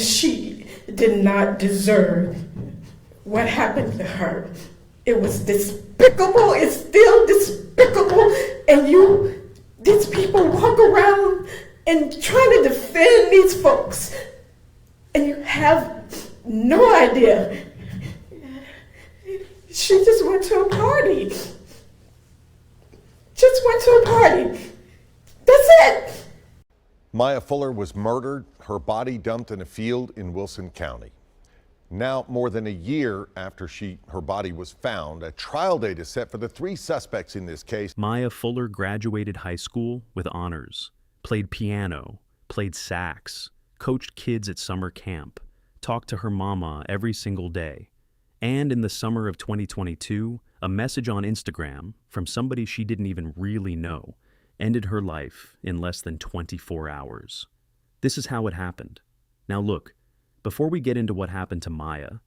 She did not deserve what happened to her. It was despicable. It's still despicable. And these people walk around and try to defend these folks. And you have no idea. She just went to a party. Just went to a party. That's it. Maya Fuller was murdered, her body dumped in a field in Wilson County. Now, more than a year after her body was found, a trial date is set for the 3 suspects in this case. Maya Fuller graduated high school with honors, played piano, played sax, coached kids at summer camp, talked to her mama every single day. And in the summer of 2022, a message on Instagram from somebody she didn't even really know ended her life in less than 24 hours. This is how it happened. Now look, before we get into what happened to Maya,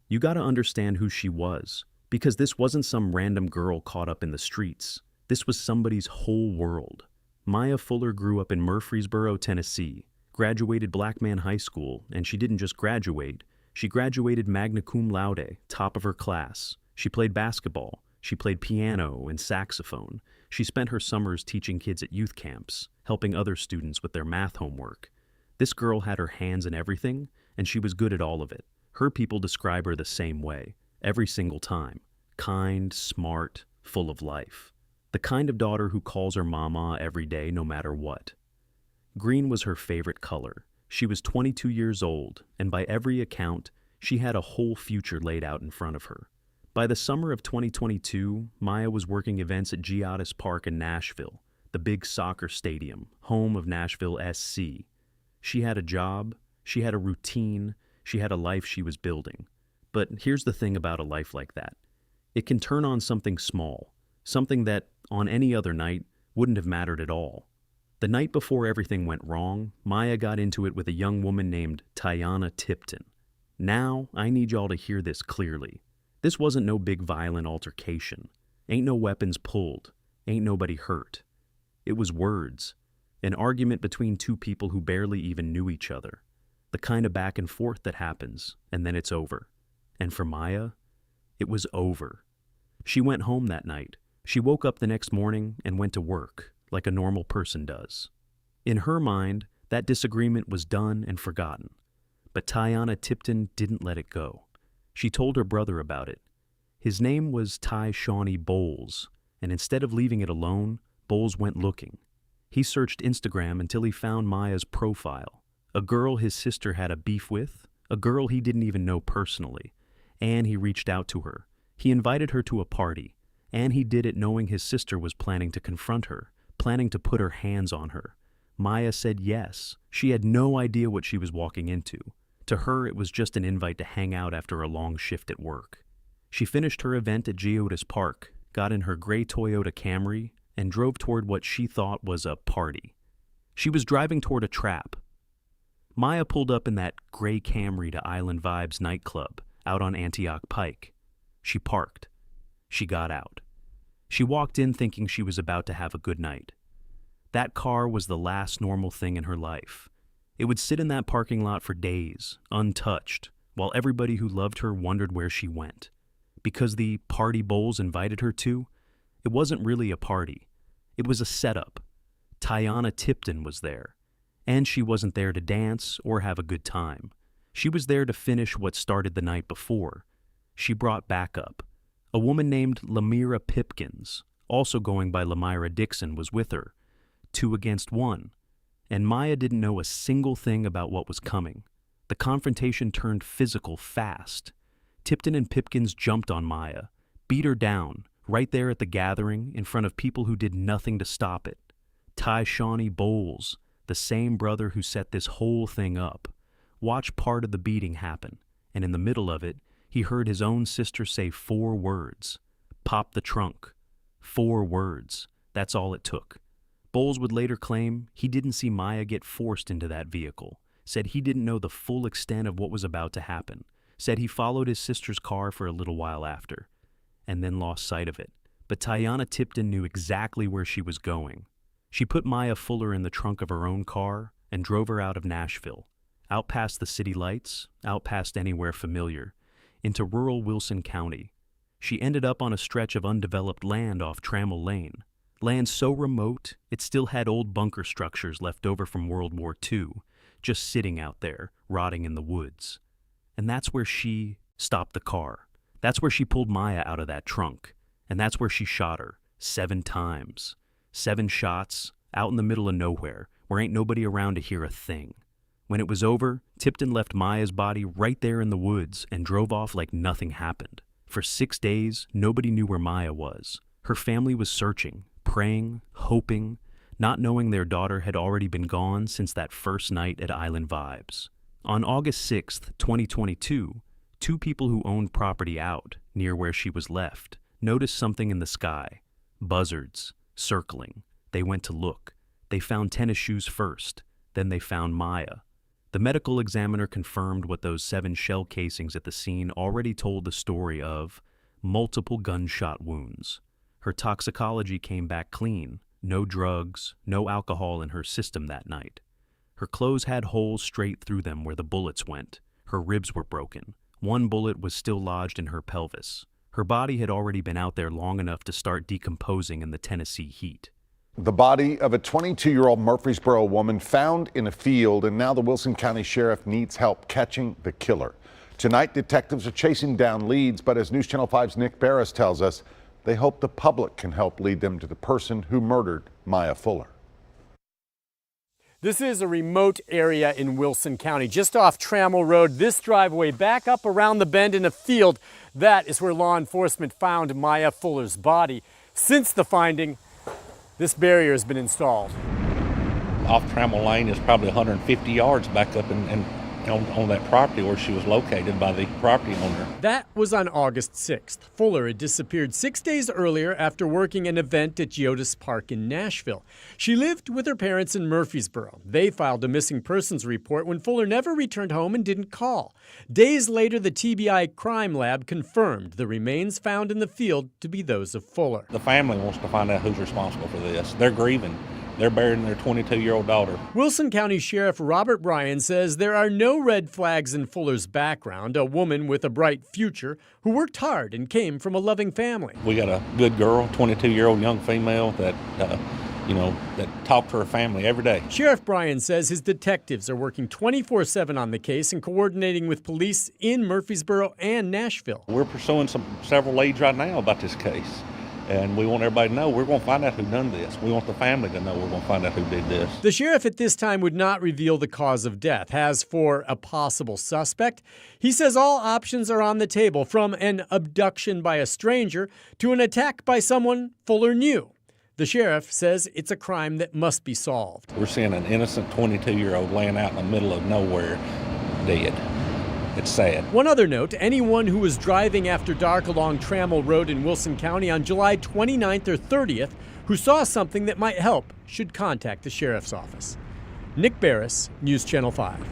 you gotta understand who she was, because this wasn't some random girl caught up in the streets. This was somebody's whole world. Maya Fuller grew up in Murfreesboro, Tennessee, graduated Black Man High School, and she didn't just graduate, she graduated magna cum laude, top of her class. She played basketball, she played piano and saxophone. She spent her summers teaching kids at youth camps, helping other students with their math homework. This girl had her hands in everything, and she was good at all of it. Her people describe her the same way, every single time. Kind, smart, full of life. The kind of daughter who calls her mama every day no matter what. Green was her favorite color. She was 22 years old, and by every account, she had a whole future laid out in front of her. By the summer of 2022, Maya was working events at Giottis Park in Nashville, the big soccer stadium, home of Nashville SC. She had a job, she had a routine, she had a life she was building. But here's the thing about a life like that. It can turn on something small, something that, on any other night, wouldn't have mattered at all. The night before everything went wrong, Maya got into it with a young woman named Tiana Tipton. Now, I need y'all to hear this clearly. This wasn't no big violent altercation. Ain't no weapons pulled. Ain't nobody hurt. It was words. An argument between 2 people who barely even knew each other. The kind of back and forth that happens, and then it's over. And for Maya, it was over. She went home that night. She woke up the next morning and went to work, like a normal person does. In her mind, that disagreement was done and forgotten. But Tiana Tipton didn't let it go. She told her brother about it. His name was Ty Shawnee Bowles, and instead of leaving it alone, Bowles went looking. He searched Instagram until he found Maya's profile, a girl his sister had a beef with, a girl he didn't even know personally, and he reached out to her. He invited her to a party, and he did it knowing his sister was planning to confront her, planning to put her hands on her. Maya said yes. She had no idea what she was walking into. To her, it was just an invite to hang out after a long shift at work. She finished her event at Giottis Park, got in her gray Toyota Camry, and drove toward what she thought was a party. She was driving toward a trap. Maya pulled up in that gray Camry to Island Vibes nightclub out on Antioch Pike. She parked. She got out. She walked in thinking she was about to have a good night. That car was the last normal thing in her life. It would sit in that parking lot for days, untouched, while everybody who loved her wondered where she went. Because the party Bowles invited her to, it wasn't really a party. It was a setup. Tiana Tipton was there, and she wasn't there to dance or have a good time. She was there to finish what started the night before. She brought backup. A woman named Lamira Pipkins, also going by Lamira Dixon, was with her. 2 against 1. And Maya didn't know a single thing about what was coming. The confrontation turned physical fast. Tipton and Pipkins jumped on Maya, beat her down, right there at the gathering in front of people who did nothing to stop it. Ty Shawnee Bowles, the same brother who set this whole thing up, watched part of the beating happen, and in the middle of it, he heard his own sister say 4 words. Pop the trunk. 4 words. That's all it took. Bowles would later claim he didn't see Maya get forced into that vehicle, said he didn't know the full extent of what was about to happen, said he followed his sister's car for a little while after, and then lost sight of it. But Tiana Tipton knew exactly where she was going. She put Maya Fuller in the trunk of her own car and drove her out of Nashville, out past the city lights, out past anywhere familiar, into rural Wilson County. She ended up on a stretch of undeveloped land off Trammell Lane, land so remote it still had old bunker structures left over from World War II, just sitting out there, rotting in the woods. And that's where she stopped the car. That's where she pulled Maya out of that trunk. And that's where she shot her 7 times. 7 shots, out in the middle of nowhere, where ain't nobody around to hear a thing. When it was over, Tipton left Maya's body right there in the woods and drove off like nothing happened. For 6 days, nobody knew where Maya was. Her family was searching, praying, hoping, not knowing their daughter had already been gone since that first night at Island Vibes. On August 6th, 2022, 2 people who owned property out, near where she was left, noticed something in the sky. Buzzards, circling. They went to look. They found tennis shoes first. Then they found Maya. The medical examiner confirmed what those 7 shell casings at the scene already told the story of: multiple gunshot wounds. Her toxicology came back clean. No drugs, no alcohol in her system that night. Her clothes had holes straight through them where the bullets went. Her ribs were broken. 1 bullet was still lodged in her pelvis. Her body had already been out there long enough to start decomposing in the Tennessee heat. The body of a 22-year-old Murfreesboro woman found in a field, and now the Wilson County Sheriff needs help catching the killer. Tonight, detectives are chasing down leads, but as News Channel 5's Nick Barris tells us, they hope the public can help lead them to the person who murdered Maya Fuller. This is a remote area in Wilson County, just off Trammell Road. This driveway back up around the bend in a field. That is where law enforcement found Maya Fuller's body. Since the finding, this barrier has been installed. Off Trammell Lane is probably 150 yards back up and on that property where she was located by the property owner. That was on August 6th. Fuller had disappeared 6 days earlier after working an event at Geodis Park in Nashville. She lived with her parents in Murfreesboro. They filed a missing persons report when Fuller never returned home and didn't call. Days later, the TBI crime lab confirmed the remains found in the field to be those of Fuller. The family wants to find out who's responsible for this. They're grieving. They're burying their 22-year-old daughter. Wilson County Sheriff Robert Bryan says there are no red flags in Fuller's background, a woman with a bright future who worked hard and came from a loving family. We got a good girl, 22-year-old young female that talked to her family every day. Sheriff Bryan says his detectives are working 24/7 on the case and coordinating with police in Murfreesboro and Nashville. We're pursuing several leads right now about this case. And we want everybody to know we're going to find out who done this. We want the family to know we're going to find out who did this. The sheriff at this time would not reveal the cause of death. As for a possible suspect, he says all options are on the table, from an abduction by a stranger to an attack by someone Fuller knew. The sheriff says it's a crime that must be solved. We're seeing an innocent 22-year-old laying out in the middle of nowhere, dead. It's sad. One other note, anyone who was driving after dark along Trammell Road in Wilson County on July 29th or 30th who saw something that might help should contact the sheriff's office. Nick Barris, News Channel 5.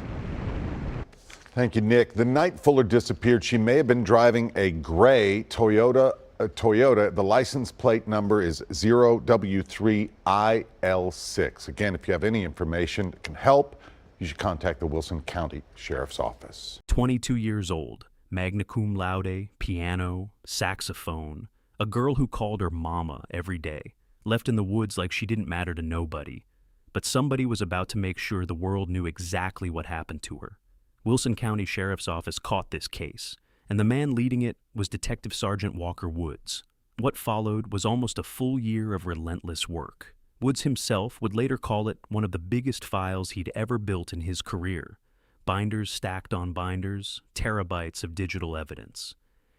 Thank you, Nick. The night Fuller disappeared, she may have been driving a gray Toyota. The license plate number is 0W3IL6. Again, if you have any information that can help, you should contact the Wilson County Sheriff's Office. 22 years old, magna cum laude, piano, saxophone, a girl who called her mama every day, left in the woods like she didn't matter to nobody. But somebody was about to make sure the world knew exactly what happened to her. Wilson County Sheriff's Office caught this case, and the man leading it was Detective Sergeant Walker Woods. What followed was almost a full year of relentless work. Woods himself would later call it one of the biggest files he'd ever built in his career. Binders stacked on binders, terabytes of digital evidence.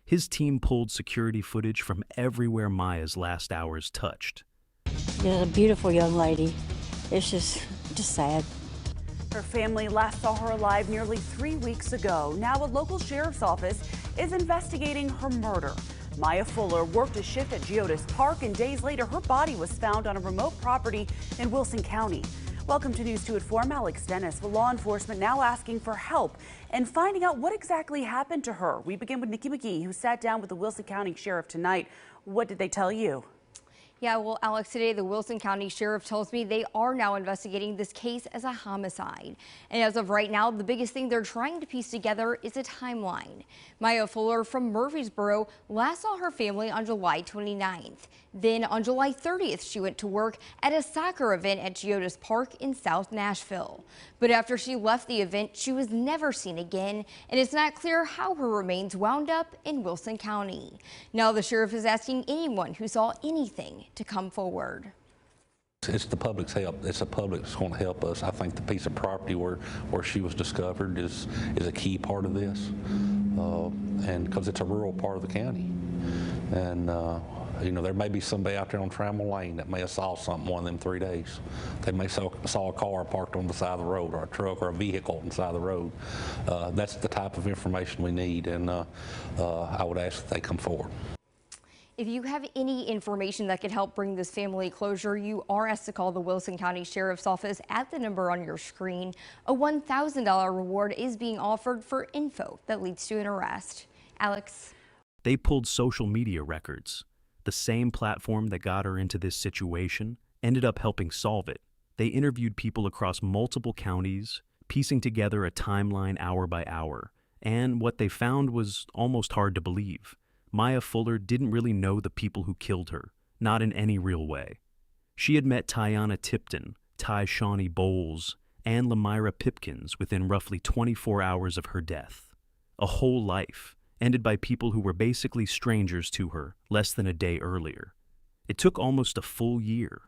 His team pulled security footage from everywhere Maya's last hours touched. She's a beautiful young lady. It's just sad. Her family last saw her alive nearly 3 weeks ago. Now a local sheriff's office is investigating her murder. Maya Fuller worked a shift at Geodis Park, and days later her body was found on a remote property in Wilson County. Welcome to News 2 at 4. I'm Alex Dennis. With law enforcement now asking for help and finding out what exactly happened to her. We begin with Nikki McGee, who sat down with the Wilson County Sheriff tonight. What did they tell you? Yeah, well, Alex, today the Wilson County Sheriff tells me they are now investigating this case as a homicide. And as of right now, the biggest thing they're trying to piece together is a timeline. Maya Fuller from Murfreesboro last saw her family on July 29th. Then on July 30th, she went to work at a soccer event at Geodis Park in South Nashville. But after she left the event, she was never seen again, and it's not clear how her remains wound up in Wilson County. Now the sheriff is asking anyone who saw anything to come forward. It's the public's help. It's the public that's going to help us. I think the piece of property where she was discovered is a key part of this, and because it's a rural part of the county, and you know, there may be somebody out there on Trammell Lane that may have saw something one of them 3 days. They may saw a car parked on the side of the road, or a truck or a vehicle on the side of the road. That's the type of information we need, and I would ask that they come forward. If you have any information that could help bring this family closure, you are asked to call the Wilson County Sheriff's Office at the number on your screen. A $1,000 reward is being offered for info that leads to an arrest. Alex. They pulled social media records. The same platform that got her into this situation ended up helping solve it. They interviewed people across multiple counties, piecing together a timeline hour by hour. And what they found was almost hard to believe. Maya Fuller didn't really know the people who killed her, not in any real way. She had met Tiana Tipton, Ty Shawnee Bowles, and Lamira Pipkins within roughly 24 hours of her death. A whole life, ended by people who were basically strangers to her less than a day earlier. It took almost a full year,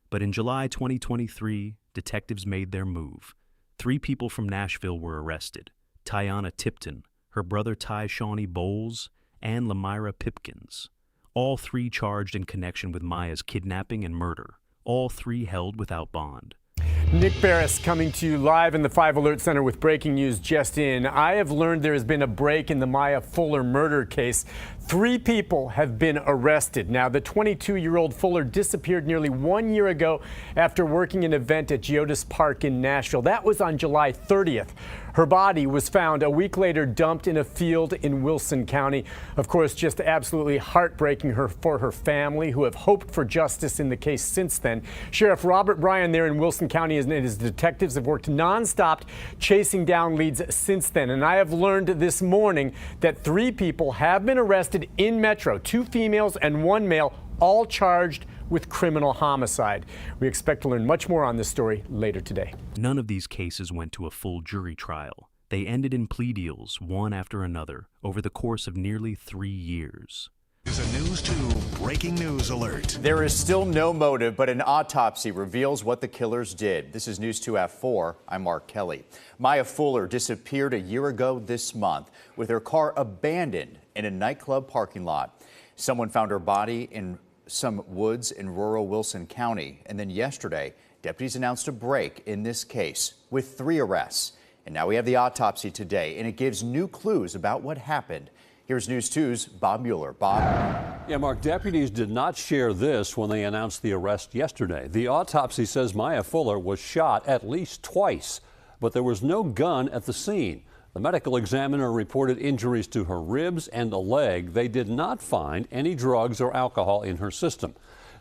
but in July 2023, detectives made their move. 3 people from Nashville were arrested: Tiana Tipton, her brother Ty Shawnee Bowles, and Lamira Pipkins. All 3 charged in connection with Maya's kidnapping and murder. All 3 held without bond. Nick Barris coming to you live in the 5 Alert Center with breaking news just in. I have learned there has been a break in the Maya Fuller murder case. 3 people have been arrested. Now, the 22-year-old Fuller disappeared nearly 1 year ago after working an event at Geodis Park in Nashville. That was on July 30th. Her body was found a week later dumped in a field in Wilson County. Of course, just absolutely heartbreaking for her family, who have hoped for justice in the case since then. Sheriff Robert Bryan there in Wilson County and his detectives have worked nonstop chasing down leads since then. And I have learned this morning that 3 people have been arrested in Metro, 2 females and 1 male, all charged with criminal homicide. We expect to learn much more on this story later today. None of these cases went to a full jury trial. They ended in plea deals, one after another, over the course of nearly 3 years. Is a News 2 breaking news alert. There is still no motive, but an autopsy reveals what the killers did. This is News 2 at 4. I'm Mark Kelly. Maya Fuller disappeared a year ago this month with her car abandoned in a nightclub parking lot. Someone found her body in some woods in rural Wilson County. And then yesterday, deputies announced a break in this case with 3 arrests. And now we have the autopsy today, and it gives new clues about what happened. Here's News 2's Bob Mueller. Bob. Yeah, Mark, deputies did not share this when they announced the arrest yesterday. The autopsy says Maya Fuller was shot at least twice, but there was no gun at the scene. The medical examiner reported injuries to her ribs and a leg. They did not find any drugs or alcohol in her system.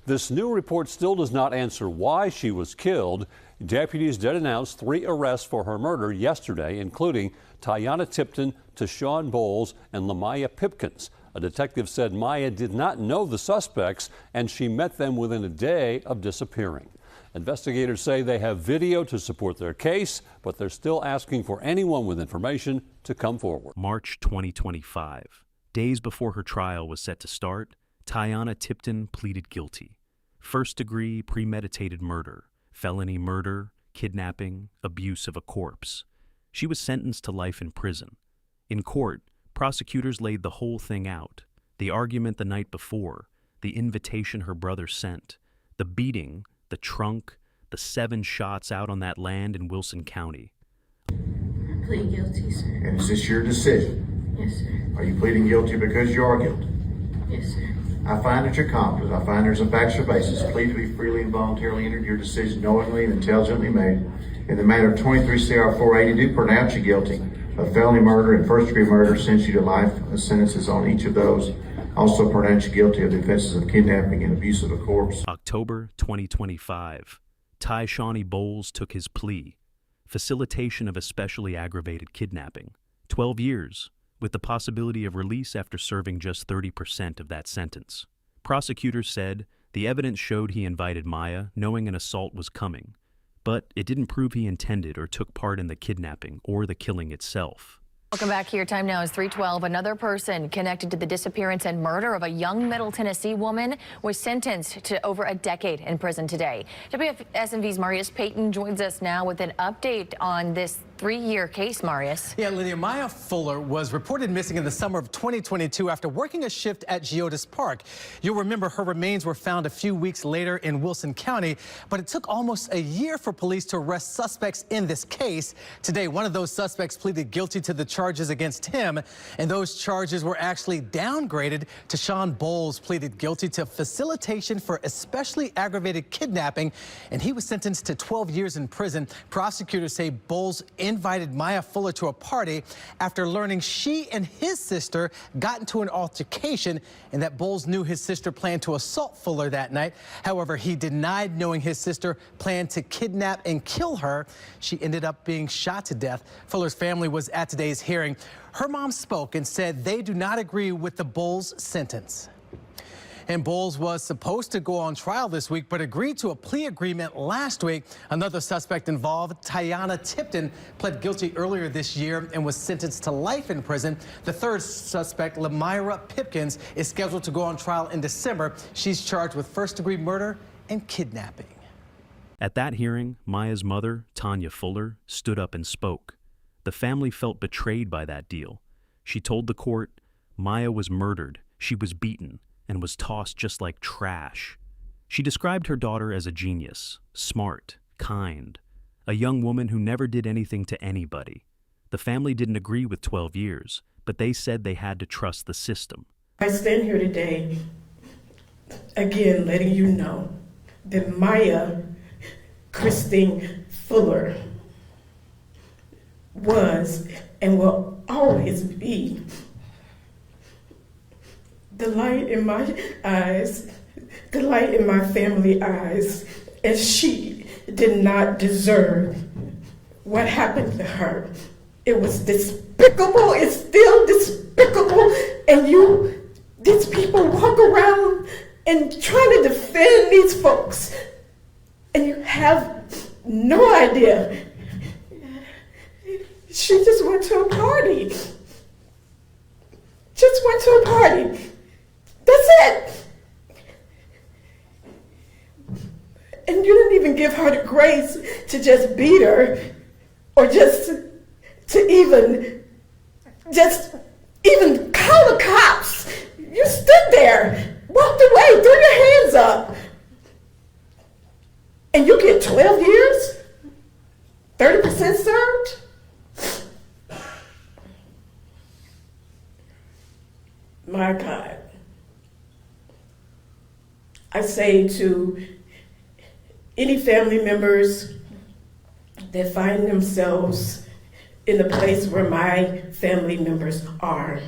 This new report still does not answer why she was killed. Deputies did announce 3 arrests for her murder yesterday, including Tiana Tipton, Tashawn Bowles, and Lamira Pipkins. A detective said Maya did not know the suspects, and she met them within a day of disappearing. Investigators say they have video to support their case, but they're still asking for anyone with information to come forward. March 2025. Days before her trial was set to start, Tiana Tipton pleaded guilty. First-degree premeditated murder, felony murder, kidnapping, abuse of a corpse. She was sentenced to life in prison. In court, prosecutors laid the whole thing out. The argument the night before, the invitation her brother sent, the beating, the trunk, the 7 shots out on that land in Wilson County. I plead guilty, sir. And is this your decision? Yes, sir. Are you pleading guilty because you are guilty? Yes, sir. I find that you're competent. I find there's a factual basis. Plead to be freely and voluntarily entered. Your decision knowingly and intelligently made. In the matter of 23 CR 480, do pronounce you guilty of felony murder and first-degree murder, sentence you to life sentences on each of those. Also pronounced you guilty of the offenses of kidnapping and abuse of a corpse. October 2025. Ty Shawnee Bowles took his plea. Facilitation of especially aggravated kidnapping. 12 years, with the possibility of release after serving just 30% of that sentence. Prosecutors said the evidence showed he invited Maya knowing an assault was coming, but it didn't prove he intended or took part in the kidnapping or the killing itself. Welcome back here. Time now is 3:12. Another person connected to the disappearance and murder of a young Middle Tennessee woman was sentenced to over a decade in prison today. WFSMV's Marius Payton joins us now with an update on this 3-year case, Marius. Yeah, Lydia, Maya Fuller was reported missing in the summer of 2022 after working a shift at Geodis Park. You'll remember her remains were found a few weeks later in Wilson County, but it took almost a year for police to arrest suspects in this case. Today, one of those suspects pleaded guilty to the charges against him, and those charges were actually downgraded. Sean Bowles pleaded guilty to facilitation for especially aggravated kidnapping, and he was sentenced to 12 years in prison. Prosecutors say Bowles invited Maya Fuller to a party after learning she and his sister got into an altercation and that Bowles knew his sister planned to assault Fuller that night. However, he denied knowing his sister planned to kidnap and kill her. She ended up being shot to death. Fuller's family was at today's hearing. Her mom spoke and said they do not agree with the Bowles sentence. And Bowles was supposed to go on trial this week, but agreed to a plea agreement last week. Another suspect involved, Tiana Tipton, pled guilty earlier this year and was sentenced to life in prison. The third suspect, Lamyra Pipkins, is scheduled to go on trial in December. She's charged with first-degree murder and kidnapping. At that hearing, Maya's mother, Tanya Fuller, stood up and spoke. The family felt betrayed by that deal. She told the court, Maya was murdered, she was beaten, and was tossed just like trash. She described her daughter as a genius, smart, kind, a young woman who never did anything to anybody. The family didn't agree with 12 years, but they said they had to trust the system. I stand here today, again, letting you know that Maya Christine Fuller was and will always be the light in my eyes, the light in my family eyes, and she did not deserve what happened to her. It was despicable, it's still despicable, and these people walk around and try to defend these folks, and you have no idea. She just went to a party. Just went to a party. That's it. And you didn't even give her the grace to just beat her or just to even call the cops. You stood there, walked away, threw your hands up. And you get 12 years? 30% served? My God. I say to any family members that find themselves in the place where my family members are,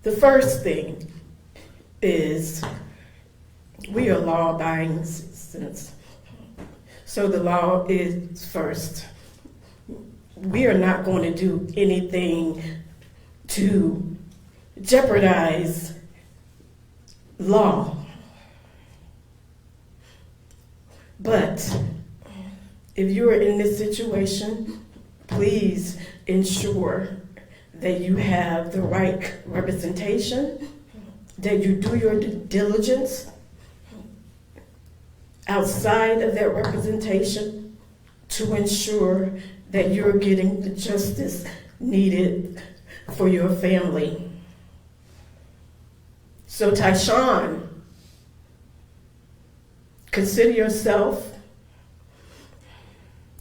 the first thing is we are law-abiding citizens. So the law is first. We are not going to do anything to jeopardize law. But if you are in this situation, please ensure that you have the right representation, that you do your due diligence outside of that representation to ensure that you're getting the justice needed for your family. So Tyshawn, consider yourself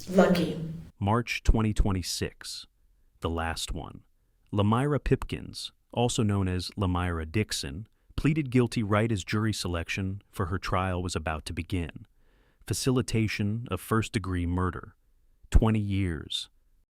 lucky. March 2026, the last one. Lamyra Pipkins, also known as Lamyra Dixon, pleaded guilty right as jury selection for her trial was about to begin. Facilitation of first-degree murder. 20 years.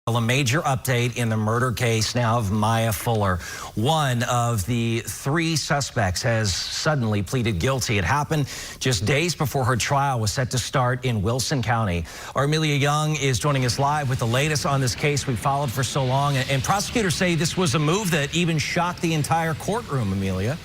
A major update in the murder case now of Maya Fuller. One of the 3 suspects has suddenly pleaded guilty. It happened just days before her trial was set to start in Wilson County. Our Amelia Young is joining us live with the latest on this case we followed for so long. And prosecutors say this was a move that even shocked the entire courtroom, Amelia.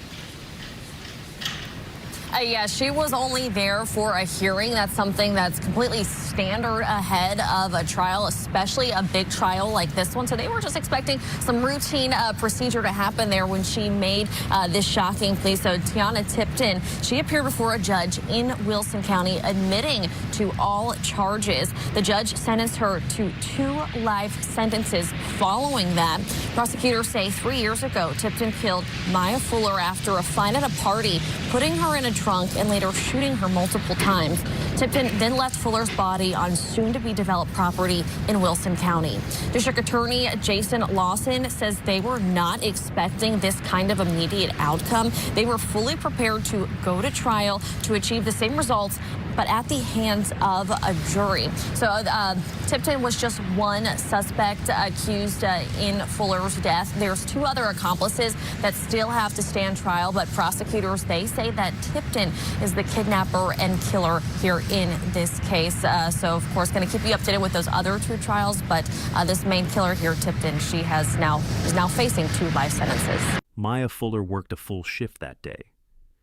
Yeah, she was only there for a hearing. That's something that's completely standard ahead of a trial, especially a big trial like this one. So they were just expecting some routine procedure to happen there when she made this shocking plea. So Tiana Tipton, she appeared before a judge in Wilson County admitting to all charges. The judge sentenced her to 2 life sentences following that. Prosecutors say 3 years ago, Tipton killed Maya Fuller after a fight at a party, putting her in a trunk and later shooting her multiple times. Tipton then left Fuller's body on soon-to-be-developed property in Wilson County. District Attorney Jason Lawson says they were not expecting this kind of immediate outcome. They were fully prepared to go to trial to achieve the same results, but at the hands of a jury. So Tipton was just one suspect accused in Fuller's death. There's 2 other accomplices that still have to stand trial, but prosecutors, they say that Tipton is the kidnapper and killer here in this case. So, of course, going to keep you updated with those other 2 trials, but this main killer here, Tipton, she is now facing 2 life sentences. Maya Fuller worked a full shift that day.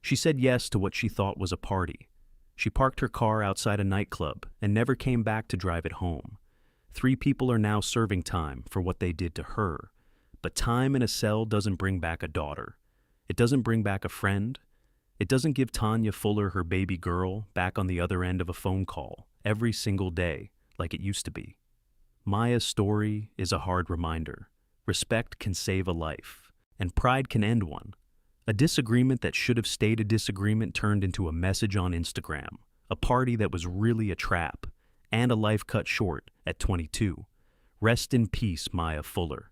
She said yes to what she thought was a party. She parked her car outside a nightclub and never came back to drive it home. 3 people are now serving time for what they did to her. But time in a cell doesn't bring back a daughter. It doesn't bring back a friend. It doesn't give Tanya Fuller her baby girl back on the other end of a phone call every single day like it used to be. Maya's story is a hard reminder. Respect can save a life, and pride can end one. A disagreement that should have stayed a disagreement turned into a message on Instagram, a party that was really a trap, and a life cut short at 22. Rest in peace, Maya Fuller.